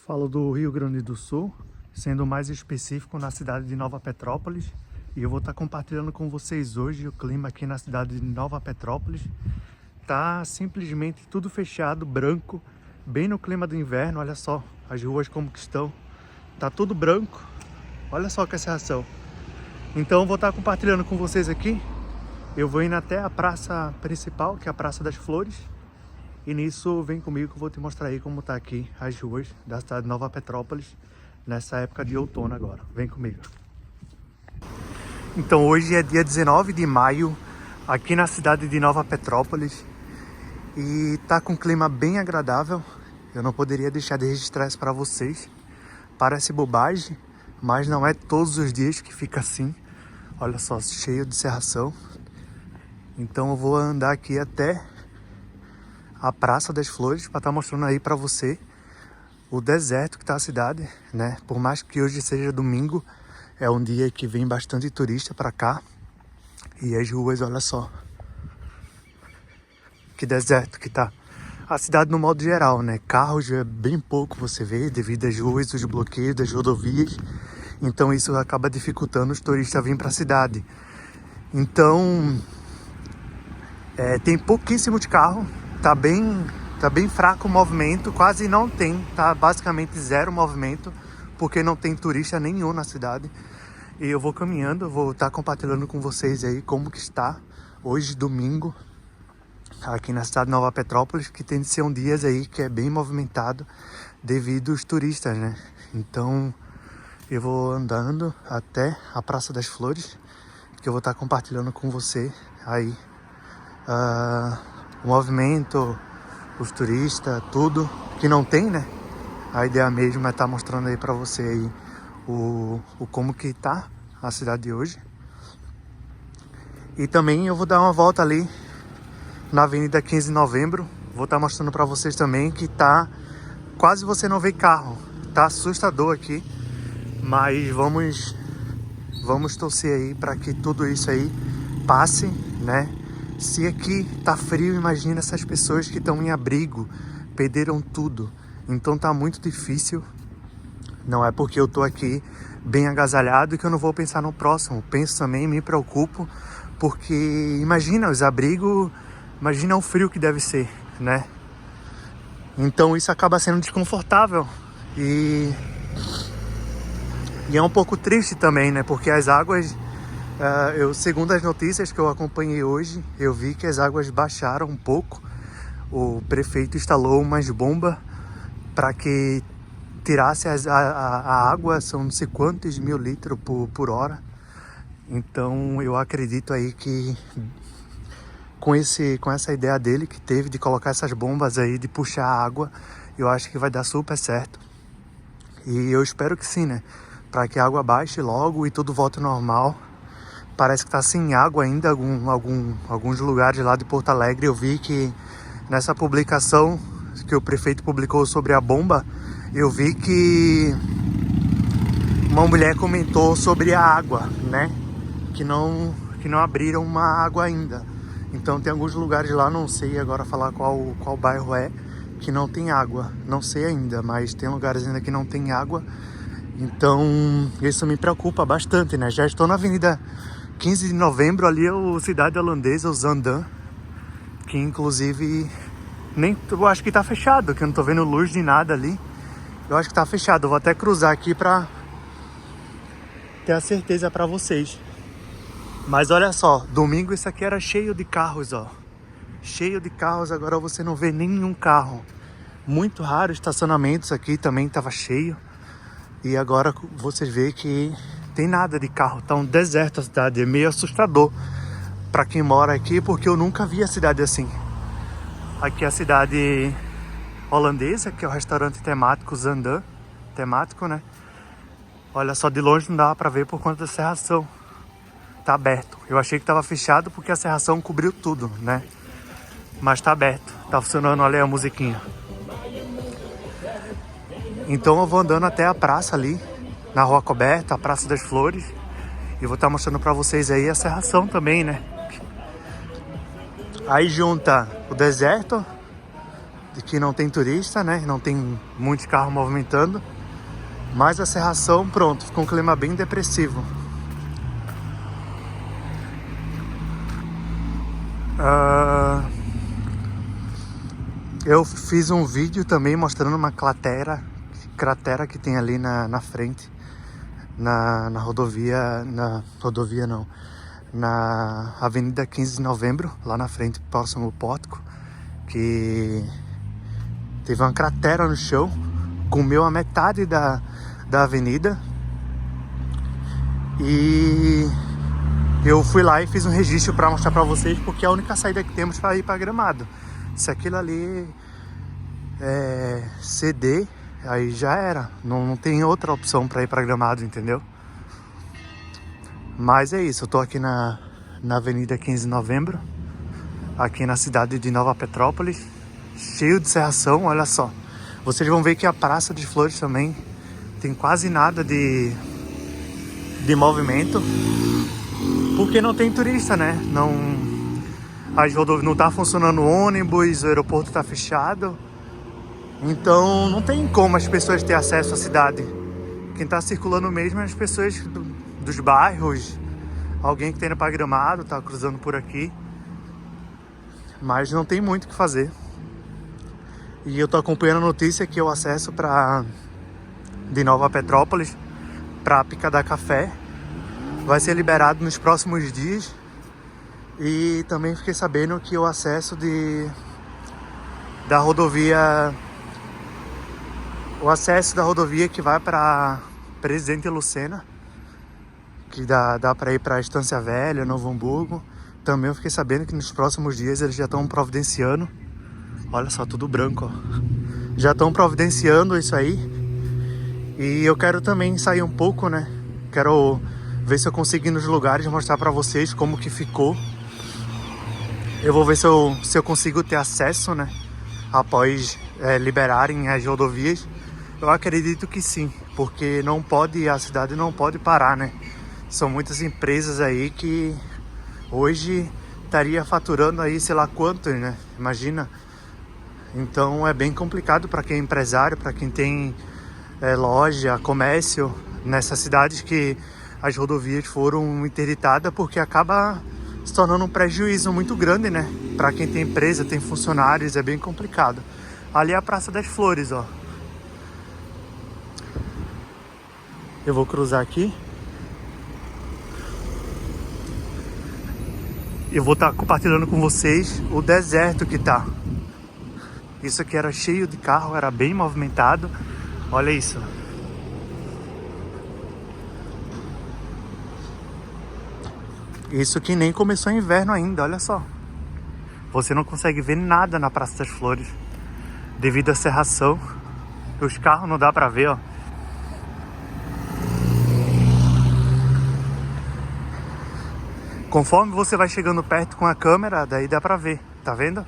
Falo do Rio Grande do Sul, sendo mais específico na cidade de Nova Petrópolis. E eu vou estar compartilhando com vocês hoje o clima aqui na cidade de Nova Petrópolis. Tá simplesmente tudo fechado, branco, bem no clima do inverno. Olha só as ruas como que estão. Tá tudo branco. Olha só que sensação. Então eu vou estar compartilhando com vocês aqui. Eu vou indo até a praça principal, que é a Praça das Flores. E nisso, vem comigo que eu vou te mostrar aí como tá aqui as ruas da cidade de Nova Petrópolis nessa época de outono agora. Vem comigo. Então hoje é dia 19 de maio, aqui na cidade de Nova Petrópolis. E tá com um clima bem agradável. Eu não poderia deixar de registrar isso para vocês. Parece bobagem, mas não é todos os dias que fica assim. Olha só, cheio de cerração. Então eu vou andar aqui até a Praça das Flores para estar mostrando aí para você o deserto que tá a cidade, né? Por mais que hoje seja domingo, é um dia que vem bastante turista para cá. E as ruas, olha só que deserto que tá a cidade no modo geral, né? Carros é bem pouco você vê devido às ruas, os bloqueios das rodovias. Então isso acaba dificultando os turistas virem para a cidade. Então tem pouquíssimo de carro. Tá bem fraco o movimento, quase não tem, tá basicamente zero movimento, porque não tem turista nenhum na cidade. E eu vou caminhando, vou estar compartilhando com vocês aí como que está hoje, domingo, aqui na cidade de Nova Petrópolis, que tem de ser um dia aí que é bem movimentado devido aos turistas, né? Então eu vou andando até a Praça das Flores, que eu vou estar compartilhando com você aí o movimento, os turistas, tudo que não tem, né? A ideia mesmo é estar mostrando aí pra você aí o como que tá a cidade de hoje. E também eu vou dar uma volta ali na Avenida 15 de Novembro. Vou estar mostrando pra vocês também que tá quase você não vê carro. Tá assustador aqui, mas vamos torcer aí para que tudo isso aí passe, né? Se aqui tá frio, imagina essas pessoas que estão em abrigo, perderam tudo. Então tá muito difícil. Não é porque eu tô aqui bem agasalhado que eu não vou pensar no próximo. Penso também, me preocupo, porque imagina os abrigos, imagina o frio que deve ser, né? Então isso acaba sendo desconfortável. E é um pouco triste também, né? Porque as águas... segundo as notícias que eu acompanhei hoje, eu vi que as águas baixaram um pouco. O prefeito instalou umas bombas para que tirasse a água, são não sei quantos mil litros por hora. Então eu acredito aí que com essa ideia dele que teve de colocar essas bombas aí, de puxar a água, eu acho que vai dar super certo. E eu espero que sim, né? Para que a água baixe logo e tudo volte ao normal. Parece que tá sem água ainda alguns lugares lá de Porto Alegre. Eu vi que nessa publicação que o prefeito publicou sobre a bomba, eu vi que uma mulher comentou sobre a água, né? Que não abriram uma água ainda. Então tem alguns lugares lá, não sei agora falar qual bairro é, que não tem água. Não sei ainda, mas tem lugares ainda que não tem água. Então isso me preocupa bastante, né? Já estou na Avenida 15 de Novembro, ali é a cidade holandesa, o Zaandam, que inclusive eu acho que tá fechado, que eu não tô vendo luz de nada ali. Eu acho que tá fechado, eu vou até cruzar aqui pra ter a certeza pra vocês. Mas olha só, domingo isso aqui era cheio de carros, ó. Cheio de carros, agora você não vê nenhum carro. Muito raro, estacionamentos aqui também tava cheio. E agora vocês veem que tem nada de carro, tá um deserto a cidade, é meio assustador para quem mora aqui, porque eu nunca vi a cidade assim. Aqui é a cidade holandesa, que é o restaurante temático Zaandam, temático, né? Olha só, de longe não dava para ver por conta da serração. Tá aberto. Eu achei que tava fechado porque a serração cobriu tudo, né? Mas tá aberto, tá funcionando, olha aí a musiquinha. Então eu vou andando até a praça ali, na Rua Coberta, a Praça das Flores. E vou estar mostrando para vocês aí a serração também, né? Aí junta o deserto de que não tem turista, né? Não tem muitos carros movimentando. Mas a Cerração, pronto, ficou um clima bem depressivo. Eu fiz um vídeo também mostrando uma cratera que tem ali na frente, na rodovia, na Avenida 15 de Novembro, lá na frente, próximo ao pórtico, que teve uma cratera no chão, comeu a metade da avenida, e eu fui lá e fiz um registro para mostrar para vocês, porque é a única saída que temos para ir para Gramado. Se aquilo ali ceder, aí já era, não tem outra opção para ir para Gramado, entendeu? Mas é isso, eu tô aqui na Avenida 15 de Novembro, aqui na cidade de Nova Petrópolis, cheio de cerração, olha só. Vocês vão ver que a Praça de Flores também tem quase nada de movimento, porque não tem turista, né? Não tá funcionando o ônibus, o aeroporto tá fechado, então não tem como as pessoas terem acesso à cidade. Quem tá circulando mesmo é as pessoas dos bairros, alguém que tem indo pra Gramado, tá cruzando por aqui, mas não tem muito o que fazer. E eu tô acompanhando a notícia que o acesso de Nova Petrópolis para Picadá Café vai ser liberado nos próximos dias. E também fiquei sabendo que o acesso da rodovia que vai para Presidente Lucena, que dá para ir para Estância Velha, Novo Hamburgo, também eu fiquei sabendo que nos próximos dias eles já estão providenciando. Olha só, tudo branco, ó. Já estão providenciando isso aí. E eu quero também sair um pouco, né? Quero ver se eu consigo ir nos lugares, mostrar pra vocês como que ficou. Eu vou ver se eu consigo ter acesso, né? Após liberarem as rodovias. Eu acredito que sim, porque a cidade não pode parar, né? São muitas empresas aí que hoje estaria faturando aí sei lá quantos, né? Imagina. Então é bem complicado para quem é empresário, para quem tem loja, comércio nessas cidades que as rodovias foram interditadas, porque acaba se tornando um prejuízo muito grande, né? Para quem tem empresa, tem funcionários, é bem complicado. Ali é a Praça das Flores, ó. Eu vou cruzar aqui. Eu vou estar compartilhando com vocês o deserto que tá. Isso aqui era cheio de carro, era bem movimentado. Olha isso. Isso que nem começou o inverno ainda, olha só. Você não consegue ver nada na Praça das Flores devido à cerração. Os carros não dá pra ver, ó. Conforme você vai chegando perto com a câmera, daí dá pra ver, tá vendo?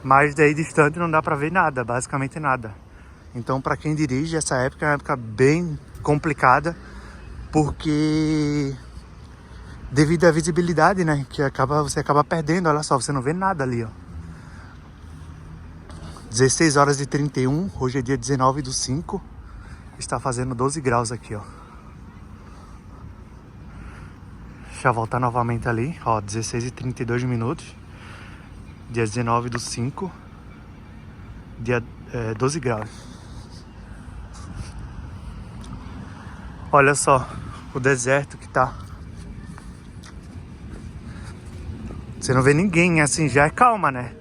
Mas daí distante não dá pra ver nada, basicamente nada. Então para quem dirige, essa época é uma época bem complicada, porque devido à visibilidade, né, que você acaba perdendo. Olha só, você não vê nada ali, ó. 16h31, hoje é dia 19/5, está fazendo 12 graus aqui, ó. Deixa eu voltar novamente ali, ó, 16h32, dia 19/5, dia 12 graus. Olha só o deserto que tá. Você não vê ninguém, assim, já é calma, né?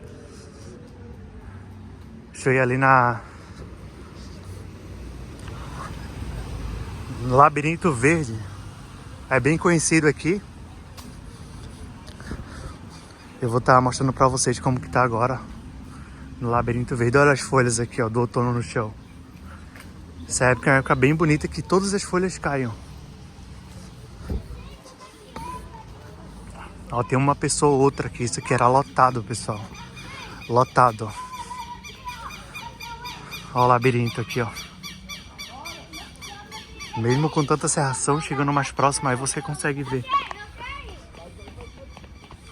Deixa eu ir ali no Labirinto Verde. É bem conhecido aqui. Eu vou estar mostrando pra vocês como que tá agora no Labirinto Verde. Olha as folhas aqui, ó, do outono no chão. Essa época é uma época bem bonita, que todas as folhas caem. Ó, tem uma pessoa ou outra aqui. Isso aqui era lotado, pessoal. Lotado. Ó o labirinto aqui, ó. Mesmo com tanta serração, chegando mais próximo, aí você consegue ver.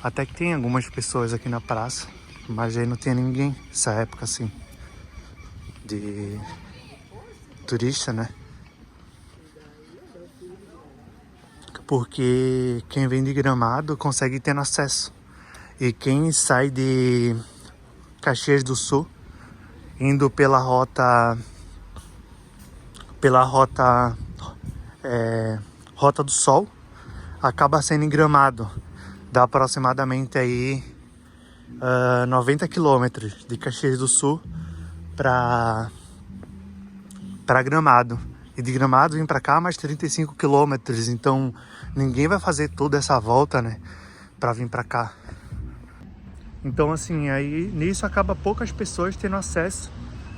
Até que tem algumas pessoas aqui na praça. Mas aí não tinha ninguém nessa época assim de turista, né? Porque quem vem de Gramado consegue ter acesso. E quem sai de Caxias do Sul, indo Rota do Sol, acaba sendo em Gramado. Dá aproximadamente aí 90 quilômetros de Caxias do Sul para Gramado. E de Gramado vem para cá mais 35 quilômetros. Então ninguém vai fazer toda essa volta, né, para vir para cá. Então assim, aí nisso acaba poucas pessoas tendo acesso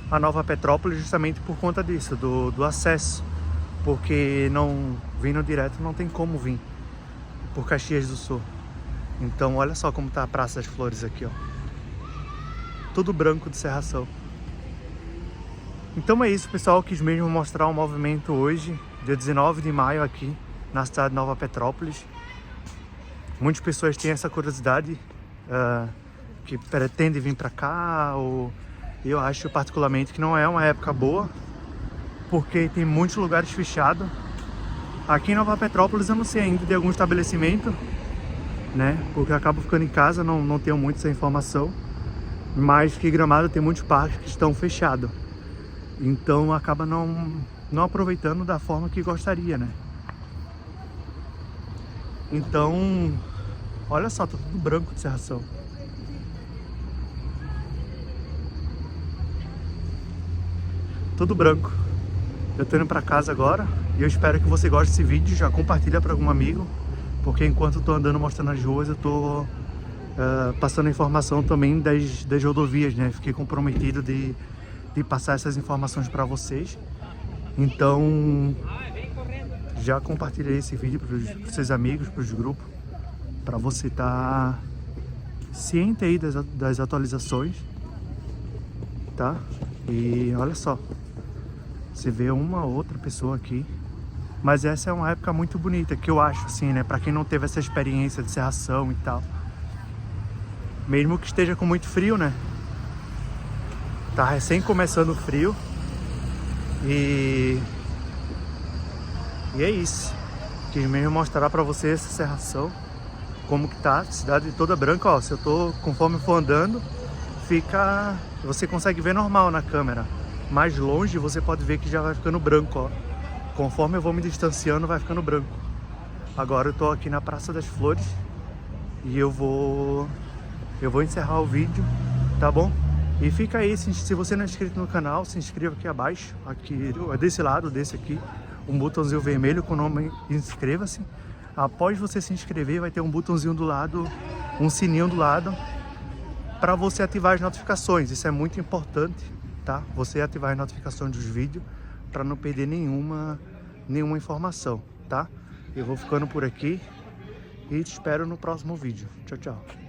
a Nova Petrópolis justamente por conta disso, do acesso. Porque não vindo direto não tem como vir por Caxias do Sul. Então olha só como tá a Praça das Flores aqui, ó. Tudo branco de serração. Então é isso, pessoal. Quis mesmo mostrar o movimento hoje, dia 19 de maio aqui na cidade de Nova Petrópolis. Muitas pessoas têm essa curiosidade, que pretendem vir para cá, ou eu acho particularmente que não é uma época boa, porque tem muitos lugares fechados. Aqui em Nova Petrópolis eu não sei ainda de algum estabelecimento, né? Porque eu acabo ficando em casa, não tenho muito essa informação. Mas que Gramado tem muitos parques que estão fechados. Então acaba não aproveitando da forma que gostaria, né? Então, olha só, tá tudo branco de serração. Tudo branco. Eu tô indo pra casa agora e eu espero que você goste desse vídeo. Já compartilha para algum amigo, porque enquanto eu tô andando mostrando as ruas, eu tô passando a informação também das rodovias, né? Fiquei comprometido de passar essas informações para vocês. Então já compartilhei esse vídeo para os seus amigos, para os grupos, para você estar ciente aí das atualizações, tá? E olha só, você vê uma outra pessoa aqui, mas essa é uma época muito bonita, que eu acho assim, né? Para quem não teve essa experiência de serração e tal, mesmo que esteja com muito frio, né? Tá recém começando o frio. E é isso. Quis mesmo mostrar pra você essa serração, como que tá, cidade toda branca, ó. Se eu tô, conforme eu for andando, você consegue ver normal na câmera. Mais longe você pode ver que já vai ficando branco, ó. Conforme eu vou me distanciando, vai ficando branco. Agora eu tô aqui na Praça das Flores e eu vou encerrar o vídeo, tá bom? E fica aí, se você não é inscrito no canal, se inscreva aqui abaixo, aqui desse lado, desse aqui, um botãozinho vermelho com o nome inscreva-se. Após você se inscrever, vai ter um botãozinho do lado, um sininho do lado, para você ativar as notificações. Isso é muito importante, tá? Você ativar as notificações dos vídeos, para não perder nenhuma informação, tá? Eu vou ficando por aqui e te espero no próximo vídeo. Tchau, tchau.